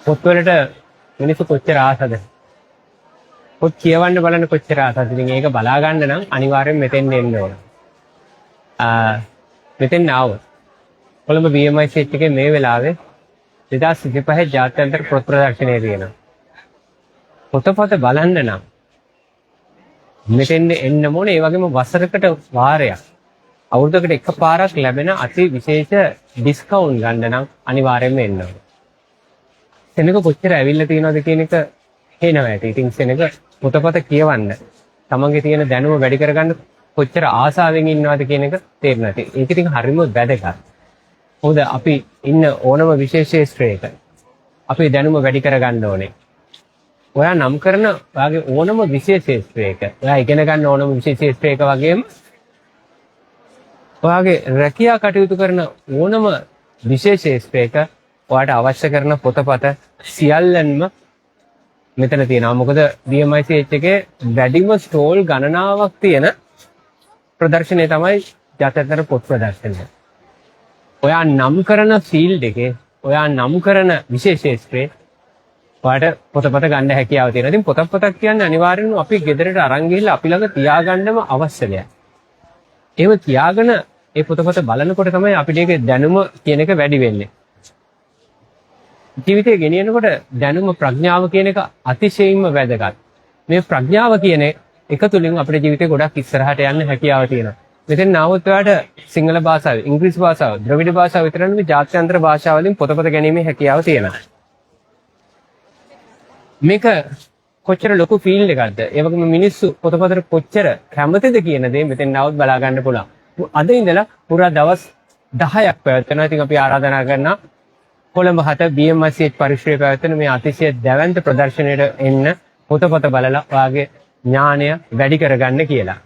පොත්වලට මිනිස්සු කොච්චර ආසද? පොත් කියවන්න බලන්න කොච්චර ආසද? ඉතින් ඒක බලා ගන්න නම් අනිවාර්යෙන් මෙතෙන් එන්න ඕන. මෙතෙන් ආවොත් කොළඹ BMIC එකේ මේ වෙලාවේ 2025 ජාත්‍යන්තර පොත් ප්‍රදර්ශනය තියෙනවා. පොතපත බලන්න නම් මෙතෙන් එන්න ඕනේ. ඒ වගේම වසරකට වාරයක් අවුරුද්දකට එකපාරක් ලැබෙන අති විශේෂ ඩිස්කවුන්ට් ගන්න නම් අනිවාර්යයෙන්ම එන්න ඕනේ. සෙනඟ කොච්චර ඇවිල්ලා තියෙනවද කියන එක හේනවා ඇති. ඉතින් සෙනඟ පොතපත කියවන්න තමන්ගේ තියෙන දැනුම වැඩි කරගන්න කොච්චර ආසාවෙන් ඉන්නවද කියන එක තේරෙනවා. ඒක ඉතින් හරිම වැදගත්. මොකද අපි ඉන්න ඕනම විශේෂ ශ්‍රේෂ්ඨයක අපේ දැනුම වැඩි කරගන්න ඕනේ. ඔයා නම් කරන ඔයාගේ ඕනම විශේෂ ශ්‍රේෂ්ඨයක ඔයා ඉගෙන ගන්න ඕනම විශේෂ ශ්‍රේෂ්ඨයක වගේම ඔයාගේ රැකියා කටයුතු කරන ඕනම විශේෂ ශ්‍රේෂ්ඨයක ඔයාට අවශ්‍ය කරන පොතපත සියල්ලන්ම මෙතන තියෙනවා. මොකද BMIC එකේ වැඩිම ස්ටෝල් ගණනාවක් තියෙන ප්‍රදර්ශනය තමයි ජාත්‍යන්තර පොත් ප්‍රදර්ශනය. ඔයා නම් කරන ෆීල්ඩ් එකේ ඔයා නම් කරන විශේෂ ක්ෂේත්‍රේ ඔයාට පොතපත ගන්න හැකියාව තියෙනවා. ඉතින් පොතක් කියන්නේ අනිවාර්යෙන්ම අපි ගෙදරට අරන් ගිහිල්ලා අපි ළඟ තියාගන්නම අවශ්‍ය දෙයක්. ඒව තියාගෙන ඒ පොතපත බලනකොට තමයි අපිට ඒකේ දැනුම කියන එක වැඩි වෙන්නේ. ජීවිතේ ගෙනියනකොට දැනුම ප්‍රඥාව කියන එක අතිශයින්ම වැදගත්. මේ ප්‍රඥාව කියන එක තුලින් අපේ ජීවිතේ ගොඩක් ඉස්සරහට යන්න හැකියාව තියෙනවා. මෙතෙන් නාවොත් ඔයාට සිංහල භාෂාව, ඉංග්‍රීසි භාෂාව, ද්‍රවිඩ භාෂාව විතර නෙවෙයි ජාත්‍යන්තර භාෂාවලින් පොතපත ගැනීමේ හැකියාව තියෙනවා. මේක කොච්චර ලොකු ෆීල්ඩ් එකක්ද? ඒ වගේම මිනිස්සු පොතපතට කොච්චර කැමතිද කියන දේ මෙතෙන් නාවොත් බලා ගන්න පුළුවන්. අද ඉඳලා පුරා දවස් 10ක් පැවැත්වෙනවා. ඉතින් අපි ආරාධනා කරනවා කොළඹ 7 BMIC පරිශ්‍රයේ පැවැත්වෙන මේ අතිශය දැවැන්ත ප්‍රදර්ශනයට එන්න පොතපත බලලා ඔයාගේ ඥානය වැඩි කරගන්න කියලා.